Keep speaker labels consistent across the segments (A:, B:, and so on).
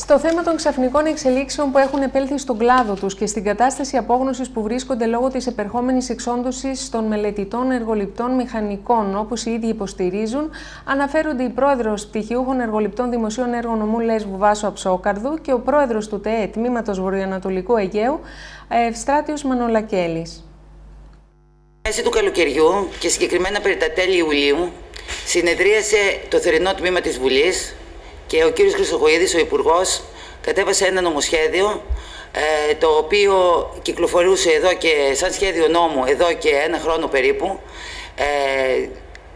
A: Στο θέμα των ξαφνικών εξελίξεων που έχουν επέλθει στον κλάδο τους και στην κατάσταση απόγνωσης που βρίσκονται λόγω της επερχόμενης εξόντωσης των μελετητών εργοληπτών μηχανικών, όπως οι ίδιοι υποστηρίζουν, αναφέρονται η πρόεδρος πτυχιούχων εργοληπτών δημοσίων έργων νομού Λέσβου Βάσο Αψόκαρδου και ο πρόεδρος του ΤΕΕ Τμήματος Βορειοανατολικού Αιγαίου, Ευστράτιος Μανολακέλης.
B: Μέση του καλοκαιριού και συγκεκριμένα περί τα τέλη Ιουλίου συνεδρίασε το θερινό τμήμα της Βουλής και ο κύριος Χρυσοχοΐδης, ο Υπουργός, κατέβασε ένα νομοσχέδιο το οποίο κυκλοφορούσε εδώ και σαν σχέδιο νόμου εδώ και ένα χρόνο περίπου.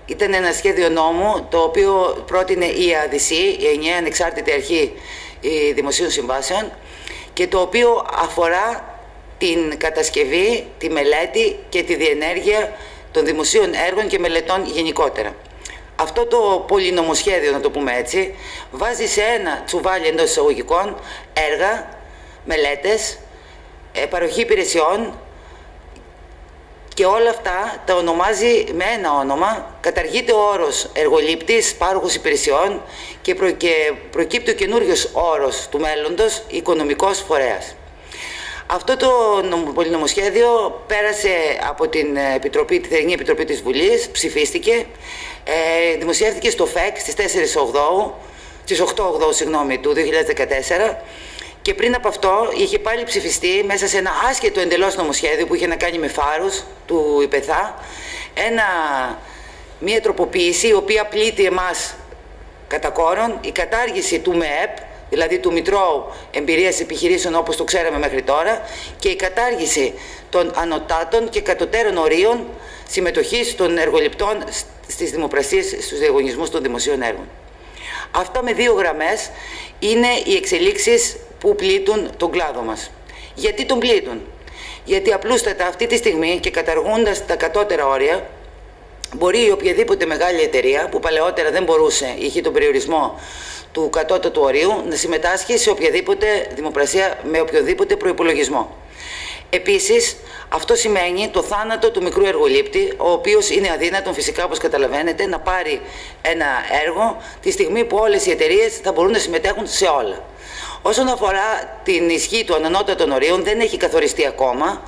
B: Ήταν ένα σχέδιο νόμου το οποίο πρότεινε η ΑΔΣΗ, η Ενιαία Ανεξάρτητη Αρχή Δημοσίων Συμβάσεων, και το οποίο αφορά την κατασκευή, τη μελέτη και τη διενέργεια των δημοσίων έργων και μελετών γενικότερα. Αυτό το πολυνομοσχέδιο, να το πούμε έτσι, βάζει σε ένα τσουβάλι εντός εισαγωγικών έργα, μελέτες, παροχή υπηρεσιών και όλα αυτά τα ονομάζει με ένα όνομα. Καταργείται ο όρος εργολήπτης, πάροχος υπηρεσιών και προκύπτει ο καινούριος όρος του μέλλοντος, οικονομικός φορέας. Αυτό το πολυνομοσχέδιο πέρασε από την Επιτροπή, τη Θερινή Επιτροπή της Βουλής, ψηφίστηκε, δημοσιεύτηκε στο ΦΕΚ στις 8 του 2014 και πριν από αυτό είχε πάλι ψηφιστεί μέσα σε ένα άσχετο εντελώς νομοσχέδιο που είχε να κάνει με φάρους του ΙΠΕΘΑ, μια τροποποίηση η οποία πλήττει εμάς κατά κόρον, η κατάργηση του ΜΕΕΠ, δηλαδή του Μητρώου Εμπειρίας Επιχειρήσεων όπως το ξέραμε μέχρι τώρα, και η κατάργηση των ανωτάτων και κατωτέρων ορίων συμμετοχής των εργοληπτών στις δημοπρασίες, στους διαγωνισμούς των δημοσίων έργων. Αυτά με δύο γραμμές είναι οι εξελίξεις που πλήττουν τον κλάδο μας. Γιατί τον πλήττουν? Γιατί απλούστατα αυτή τη στιγμή και καταργώντας τα κατώτερα όρια, μπορεί η οποιαδήποτε μεγάλη εταιρεία που παλαιότερα δεν μπορούσε, είχε τον περιορισμό του κατώτατου ορίου, να συμμετάσχει σε οποιαδήποτε δημοπρασία με οποιοδήποτε προϋπολογισμό. Επίσης, αυτό σημαίνει το θάνατο του μικρού εργολήπτη, ο οποίος είναι αδύνατον φυσικά, όπως καταλαβαίνετε, να πάρει ένα έργο τη στιγμή που όλες οι εταιρείες θα μπορούν να συμμετέχουν σε όλα. Όσον αφορά την ισχύ των ανώτατων ορίων, δεν έχει καθοριστεί ακόμα.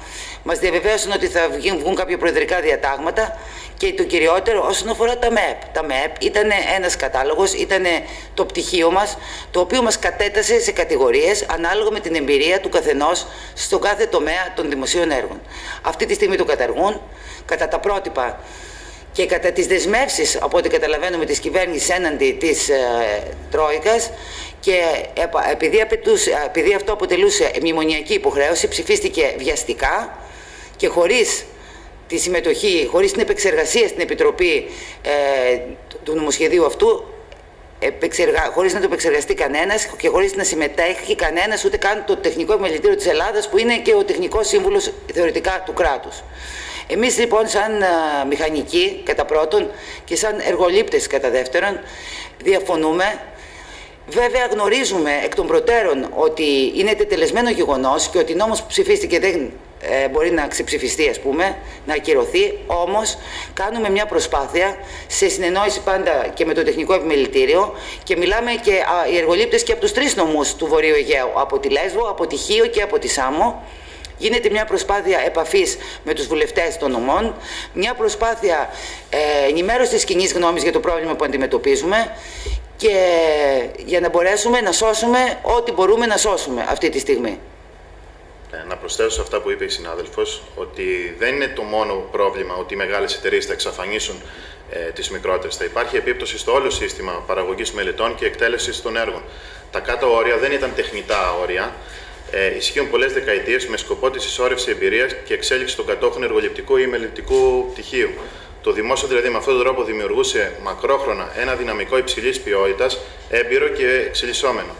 B: Μας διαβεβαίωσαν ότι θα βγουν κάποια προεδρικά διατάγματα και το κυριότερο όσον αφορά τα ΜΕΕΠ. Τα ΜΕΕΠ ήταν ένας κατάλογος, ήταν το πτυχίο μας, το οποίο μας κατέτασε σε κατηγορίες ανάλογα με την εμπειρία του καθενός στον κάθε τομέα των δημοσίων έργων. Αυτή τη στιγμή το καταργούν κατά τα πρότυπα και κατά τις δεσμεύσεις, από ό,τι καταλαβαίνουμε, της κυβέρνησης έναντι της Τρόικας, και επειδή αυτό αποτελούσε μνημονιακή υποχρέωση, ψηφίστηκε βιαστικά και χωρίς τη συμμετοχή, χωρίς την επεξεργασία στην Επιτροπή του νομοσχεδίου αυτού, χωρίς να το επεξεργαστεί κανένας και χωρίς να συμμετέχει κανένας, ούτε καν το Τεχνικό Επιμελητήριο της Ελλάδας, που είναι και ο τεχνικός σύμβουλος θεωρητικά του κράτους. Εμείς λοιπόν σαν μηχανικοί κατά πρώτον και σαν εργολήπτες κατά δεύτερον διαφωνούμε. Βέβαια γνωρίζουμε εκ των προτέρων ότι είναι τετελεσμένο γεγονός και ότι νόμος που ψηφίστηκε δεν μπορεί να ξεψηφιστεί, ας πούμε, να ακυρωθεί. Όμως κάνουμε μια προσπάθεια σε συνεννόηση πάντα και με το Τεχνικό Επιμελητήριο και μιλάμε και οι εργολήπτες και από τους τρεις νομούς του Βορείου Αιγαίου, από τη Λέσβο, από τη Χίο και από τη Σάμο. Γίνεται μια προσπάθεια επαφής με τους βουλευτές των νομών, μια προσπάθεια ενημέρωσης της κοινής γνώμης για το πρόβλημα που αντιμετωπίζουμε και για να μπορέσουμε να σώσουμε ό,τι μπορούμε να σώσουμε αυτή τη στιγμή.
C: Να προσθέσω σε αυτά που είπε η συνάδελφος, ότι δεν είναι το μόνο πρόβλημα ότι οι μεγάλες εταιρείες θα εξαφανίσουν τις μικρότερες. Θα υπάρχει επίπτωση στο όλο σύστημα παραγωγής μελετών και εκτέλεσης των έργων. Τα κάτω όρια δεν ήταν τεχνητά όρια. Ισχύουν πολλές δεκαετίες με σκοπό τη συσσόρευση εμπειρίας και εξέλιξη των κατόχων εργοληπτικού ή μελετητικού πτυχίου. Το δημόσιο δηλαδή με αυτόν τον τρόπο δημιουργούσε μακρόχρονα ένα δυναμικό υψηλής ποιότητας, έμπειρο και εξελισσόμενο.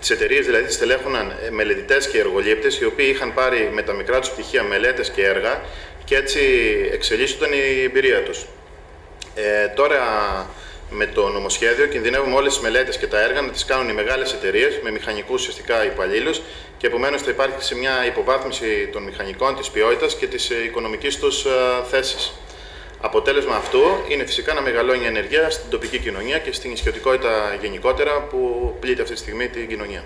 C: Τις εταιρείες δηλαδή τις στελέχωναν μελετητές και εργολήπτες, οι οποίοι είχαν πάρει με τα μικρά τους πτυχία μελέτες και έργα και έτσι εξελίσσονταν η εμπειρία τους. Τώρα με το νομοσχέδιο κινδυνεύουμε όλες τις μελέτες και τα έργα να τις κάνουν οι μεγάλες εταιρείες με μηχανικούς ουσιαστικά υπαλλήλους και επομένως θα υπάρχει σε μια υποβάθμιση των μηχανικών, της ποιότητας και της οικονομικής τους θέσης. Αποτέλεσμα αυτού είναι φυσικά να μεγαλώνει η ανεργία στην τοπική κοινωνία και στην νησιωτικότητα γενικότερα που πλήττει αυτή τη στιγμή την κοινωνία.